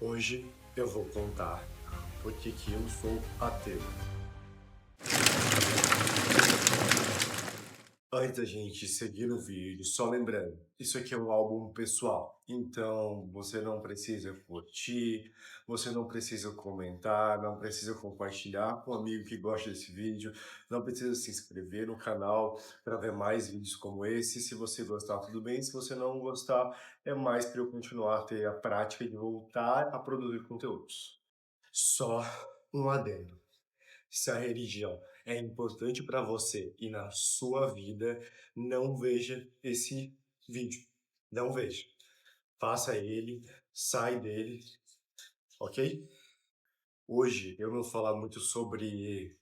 Hoje eu vou contar por que eu sou ateu. Antes da gente seguir no vídeo, só lembrando, isso aqui é um álbum pessoal, então você não precisa curtir, você não precisa comentar, não precisa compartilhar com um amigo que gosta desse vídeo, não precisa se inscrever no canal para ver mais vídeos como esse. Se você gostar, tudo bem; se você não gostar, é mais para eu continuar a ter a prática de voltar a produzir conteúdos. Só um adendo: se a religião é importante para você e na sua vida, não veja esse vídeo. Não veja. Faça ele, sai dele, ok? Hoje eu não vou falar muito sobre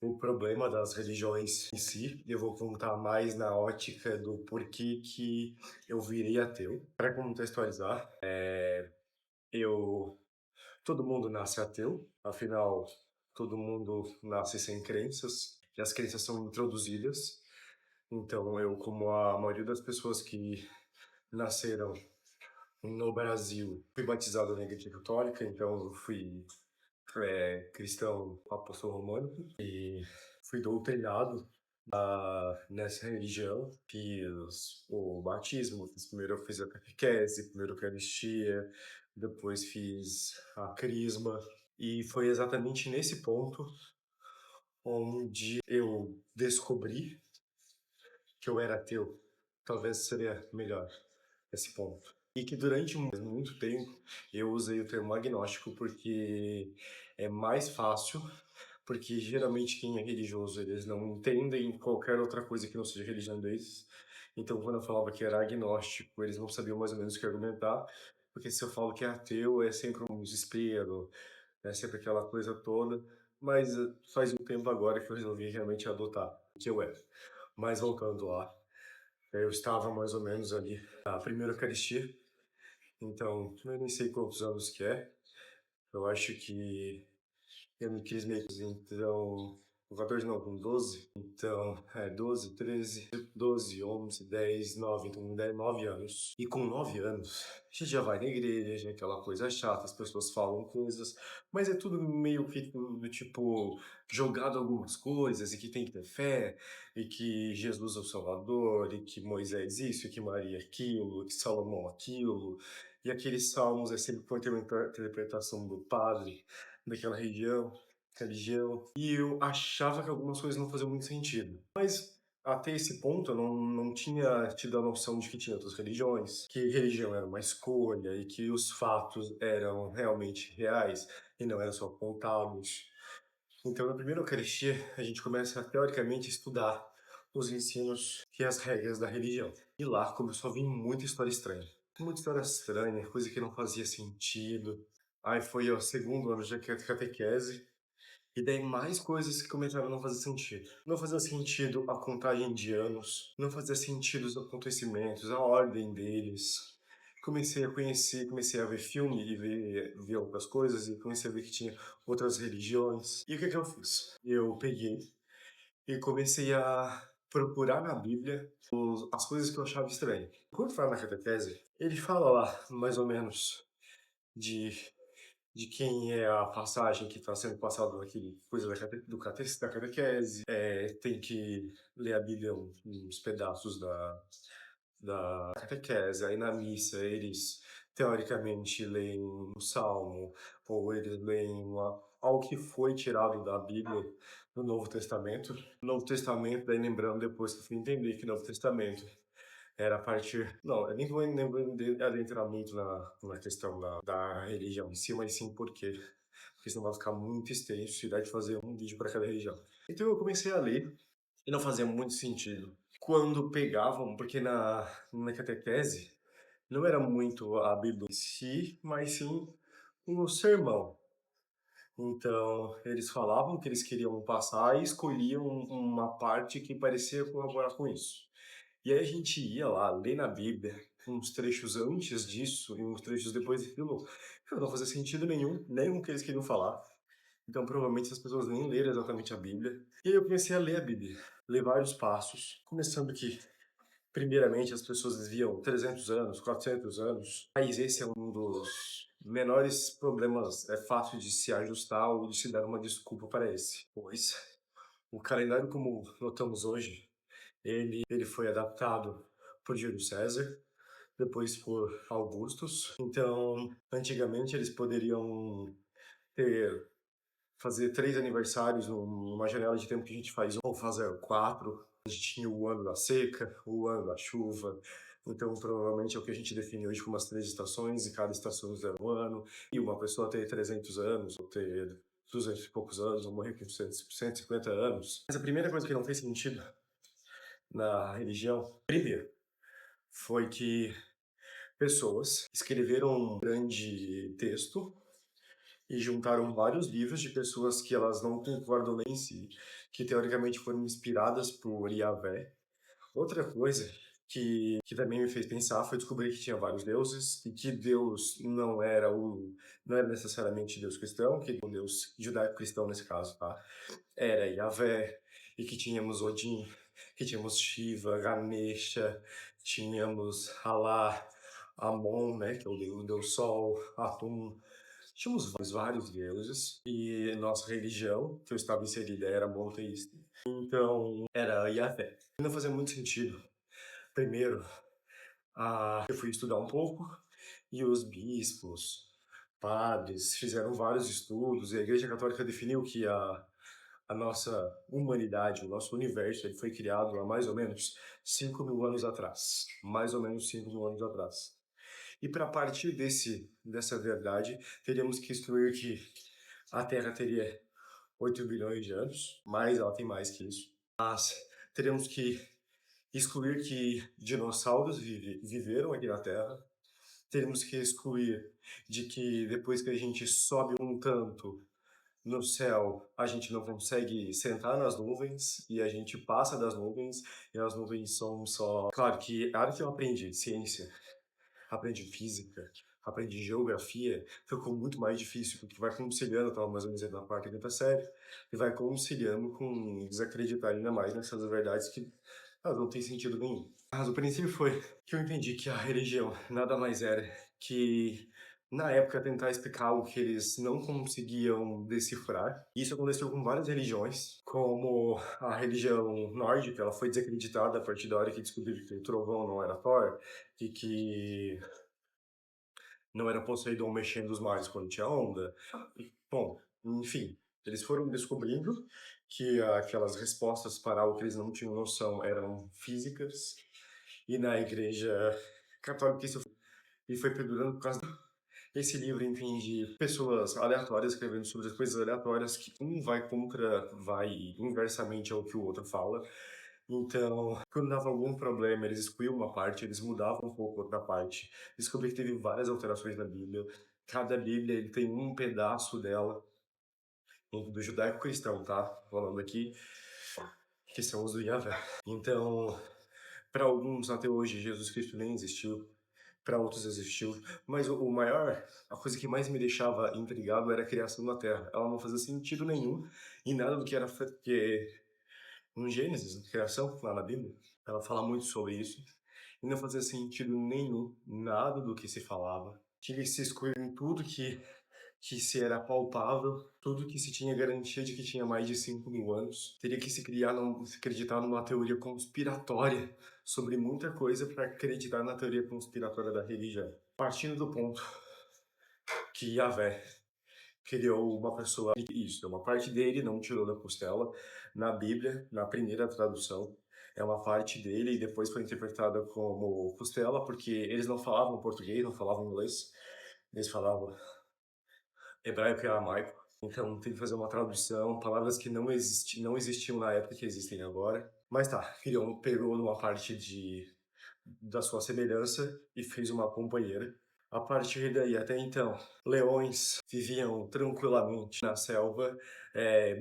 o problema das religiões em si. Eu vou contar mais na ótica do porquê que eu virei ateu. Para contextualizar, eu todo mundo nasce ateu, afinal, todo mundo nasce sem crenças, e as crenças são introduzidas. Então, eu, como a maioria das pessoas que nasceram no Brasil, fui batizado na Igreja Católica, então eu fui cristão apóstolo romano e fui doutrinado nessa religião. Fiz o batismo, primeiro eu fiz a catequese, primeiro a Eucaristia, depois fiz a crisma. E foi exatamente nesse ponto onde eu descobri que eu era ateu. Talvez seria melhor esse ponto. E que durante muito tempo eu usei o termo agnóstico porque é mais fácil, porque geralmente quem é religioso, eles não entendem qualquer outra coisa que não seja religião deles. Então, quando eu falava que era agnóstico, eles não sabiam mais ou menos o que argumentar, porque se eu falo que é ateu, é sempre um desespero, é sempre aquela coisa toda. Mas faz um tempo agora que eu resolvi realmente adotar o que eu era. Mas voltando lá, eu estava mais ou menos ali na primeira Eucaristia, então eu nem sei quantos anos que é. Eu acho que eu me crismei, então, com 14 não, com 12. Então, 12, 13, 12, 11, 10, 9, então 10, 9 anos. E com 9 anos, a gente já vai na igreja, aquela coisa chata, as pessoas falam coisas, mas é tudo meio que do tipo, jogado algumas coisas, e que tem que ter fé, e que Jesus é o Salvador, e que Moisés isso, e que Maria aquilo, que Salomão aquilo. E aqueles salmos é sempre com a interpretação do padre daquela religião, e eu achava que algumas coisas não faziam muito sentido. Mas até esse ponto eu não tinha tido a noção de que tinha outras religiões, que religião era uma escolha e que os fatos eram realmente reais e não eram só contados. Então, na primeira Eucaristia, a gente começa a, teoricamente, estudar os ensinos e as regras da religião. E lá começou a vir muita história estranha. Muita história estranha, coisa que não fazia sentido. Aí foi o segundo ano de catequese, e daí mais coisas que começaram a não fazer sentido. Não fazia sentido a contagem de anos, não fazia sentido os acontecimentos, a ordem deles. Comecei a conhecer, comecei a ver filme e ver outras coisas, e comecei a ver que tinha outras religiões. E o que eu fiz? Eu peguei e comecei a procurar na Bíblia as coisas que eu achava estranhas. Quando fala na catequese, ele fala lá, mais ou menos, de quem é a passagem que está sendo passada naquele coisa da catequese. Tem que ler a Bíblia, uns pedaços da catequese. Aí na missa eles, teoricamente, leem um salmo, ou eles leem algo que foi tirado da Bíblia no Novo Testamento. No Novo Testamento, daí lembrando depois que eu fui entender que o Novo Testamento era a partir. Não, eu nem vou adentrar muito na questão da religião em si, mas sim porque senão vai ficar muito extenso e dá de fazer um vídeo para cada religião. Então eu comecei a ler e não fazia muito sentido. Quando pegavam, porque na catequese não era muito a Bíblia em si, mas sim um sermão. Então, eles falavam que eles queriam passar e escolhiam uma parte que parecia colaborar com isso. E aí a gente ia lá ler na Bíblia uns trechos antes disso e uns trechos depois daquilo, que não fazia sentido nenhum, nem com o que eles queriam falar. Então, provavelmente, as pessoas nem leram exatamente a Bíblia. E aí eu comecei a ler a Bíblia, ler vários passos, começando que, primeiramente, as pessoas viviam 300 anos, 400 anos. Mas esse é um menores problemas é fácil de se ajustar ou de se dar uma desculpa para esse. Pois o calendário como notamos hoje, ele foi adaptado por Júlio César, depois por Augustus. Então, antigamente eles poderiam ter fazer 3 aniversários numa janela de tempo que a gente faz ou fazer 4. A gente tinha o ano da seca, o ano da chuva, então provavelmente é o que a gente define hoje como as 3 estações, e cada estação é um ano, e uma pessoa ter 300 anos, ou ter 200 e poucos anos, ou morrer com 150 anos. Mas a primeira coisa que não fez sentido na religião, primeiro, foi que pessoas escreveram um grande texto e juntaram vários livros de pessoas que elas não concordam nem em si, que teoricamente foram inspiradas por Yahvé. Outra coisa que também me fez pensar foi descobrir que tinha vários deuses e que Deus não era necessariamente Deus cristão, que o Deus judaico-cristão nesse caso, tá? Era Yahvé, e que tínhamos Odin, que tínhamos Shiva, Ganesha, tínhamos Alá, Amon, né, que é o deus Sol, Atum. Tínhamos vários deuses e nossa religião, que eu estava inserida, era monoteísta. Então, era Yahvé. Não fazia muito sentido. Primeiro, eu fui estudar um pouco e os bispos, padres, fizeram vários estudos e a Igreja Católica definiu que a nossa humanidade, o nosso universo, ele foi criado há mais ou menos 5.000 anos atrás. Mais ou menos 5.000 anos atrás. E para partir dessa verdade, teríamos que excluir que a Terra teria 8 bilhões de anos, mas ela tem mais que isso. Mas teríamos que excluir que dinossauros viveram aqui na Terra. Teríamos que excluir de que depois que a gente sobe um tanto no céu, a gente não consegue sentar nas nuvens e a gente passa das nuvens e as nuvens são só... Claro que a hora que eu aprendi ciência, aprendi física, aprendi geografia, ficou muito mais difícil, porque vai conciliando, eu estava mais ou menos na quarta e quinta série, e vai conciliando com desacreditar ainda mais nessas verdades que não tem sentido nenhum. Mas o princípio foi que eu entendi que a religião nada mais era que, na época, tentar explicar algo que eles não conseguiam decifrar. Isso aconteceu com várias religiões, como a religião nórdica, ela foi desacreditada a partir da hora que descobriram que o trovão não era Thor, e que não era Poseidon mexendo os mares quando tinha onda. Bom, enfim, eles foram descobrindo que aquelas respostas para algo que eles não tinham noção eram físicas, e na igreja católica isso e foi perdurando por causa desse livro, enfim, de pessoas aleatórias escrevendo sobre as coisas aleatórias que vai inversamente ao que o outro fala. Então, quando dava algum problema, eles excluíam uma parte, eles mudavam um pouco outra parte. Descobri que teve várias alterações na Bíblia. Cada Bíblia ele tem um pedaço dela, do judaico-cristão, tá? Falando aqui, que são os do Yahvé. Então, para alguns até hoje, Jesus Cristo nem existiu. Para outros existiu. Mas a coisa que mais me deixava intrigado era a criação da Terra. Ela não fazia sentido nenhum em nada do que era feito, porque no Gênesis, na criação, lá na Bíblia, ela fala muito sobre isso. E não fazia sentido nenhum, nada do que se falava. Tinha que se excluir em tudo que se era palpável, tudo que se tinha garantia de que tinha mais de 5.000 anos. Teria que se acreditar numa teoria conspiratória sobre muita coisa para acreditar na teoria conspiratória da religião. Partindo do ponto que Yahvé criou uma pessoa, isso, é uma parte dele, não tirou da costela. Na Bíblia, na primeira tradução, é uma parte dele e depois foi interpretada como costela, porque eles não falavam português, não falavam inglês, eles falavam hebraico e aramaico. Então tem que fazer uma tradução, palavras que não existiam na época que existem agora. Mas tá, pegou uma parte da sua semelhança e fez uma companheira. A partir daí, até então, leões viviam tranquilamente na selva,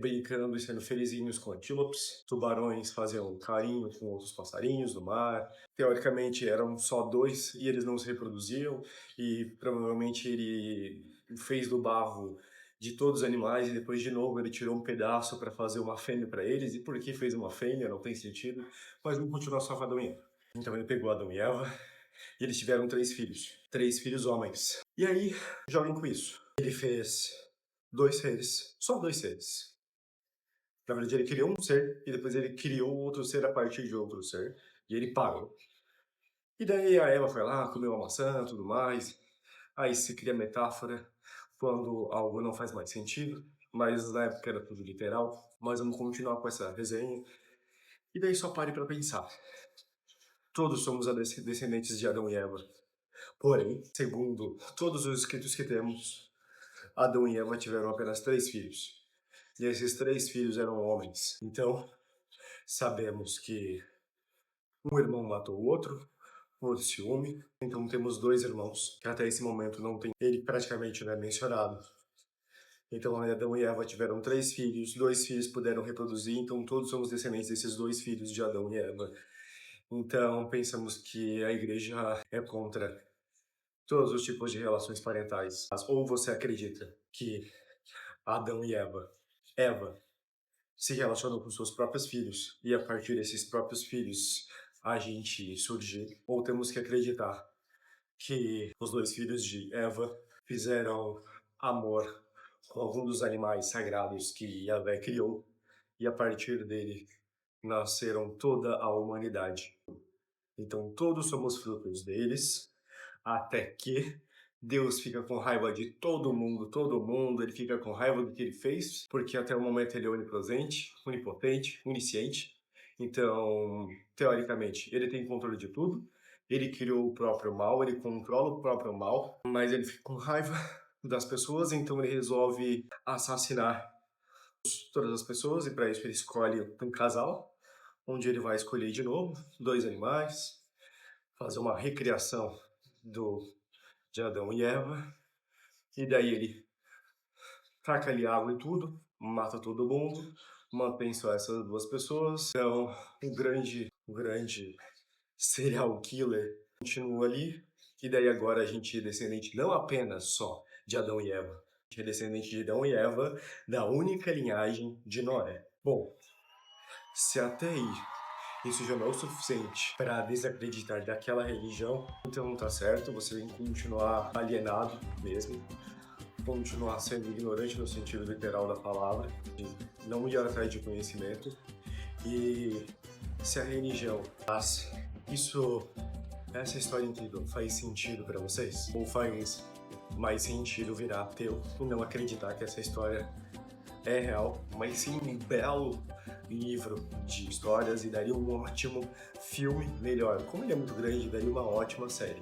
brincando e sendo felizinhos com antílopes. Tubarões faziam carinho com outros passarinhos do mar. Teoricamente, eram só 2 e eles não se reproduziam. E provavelmente ele fez do barro de todos os animais e depois, de novo, ele tirou um pedaço para fazer uma fêmea para eles. E por que fez uma fêmea? Não tem sentido. Mas vamos continuar só com Adão e Eva. Então ele pegou Adão e Eva E eles tiveram 3 filhos. 3 filhos homens. E aí, joguem com isso. Ele fez 2 seres. Só 2 seres. Na verdade, ele criou um ser e depois ele criou outro ser a partir de outro ser. E ele parou. E daí a Eva foi lá, comeu a maçã e tudo mais. Aí se cria metáfora quando algo não faz mais sentido. Mas na época era tudo literal. Mas vamos continuar com essa resenha. E daí só pare para pensar. Todos somos descendentes de Adão e Eva. Porém, segundo todos os escritos que temos, Adão e Eva tiveram apenas 3 filhos. E esses 3 filhos eram homens. Então, sabemos que um irmão matou o outro por ciúme. Então temos 2 irmãos, que até esse momento não tem. Ele praticamente não é mencionado. Então Adão e Eva tiveram 3 filhos, 2 filhos puderam reproduzir, então todos somos descendentes desses 2 filhos de Adão e Eva. Então pensamos que a igreja é contra todos os tipos de relações parentais. Ou você acredita que Adão e Eva se relacionam com seus próprios filhos e a partir desses próprios filhos a gente surge, ou temos que acreditar que os 2 filhos de Eva fizeram amor com algum dos animais sagrados que Yahvé criou e a partir dele nasceram toda a humanidade. Então todos somos frutos deles, até que Deus fica com raiva de todo mundo, ele fica com raiva do que ele fez, porque até o momento ele é onipresente, onipotente, onisciente. Então, teoricamente, ele tem controle de tudo, ele criou o próprio mal, ele controla o próprio mal, mas ele fica com raiva das pessoas, então ele resolve assassinar todas as pessoas, e para isso ele escolhe um casal, onde ele vai escolher de novo 2 animais, fazer uma recriação de Adão e Eva, e daí ele taca ali água e tudo, mata todo mundo, mantém só essas 2 pessoas. Então, o grande serial killer continua ali, e daí agora a gente é descendente não apenas só de Adão e Eva, a gente é descendente de Adão e Eva da única linhagem de Noé. Bom, se até aí isso já não é o suficiente para desacreditar daquela religião, então tá certo, você tem que continuar alienado mesmo, continuar sendo ignorante no sentido literal da palavra, de não ir atrás de conhecimento. E se a religião faz essa história incrível faz sentido para vocês? Ou faz mais sentido virar ateu e não acreditar que essa história é real, mas sim um belo livro de histórias e daria um ótimo filme melhor. Como ele é muito grande, daria uma ótima série.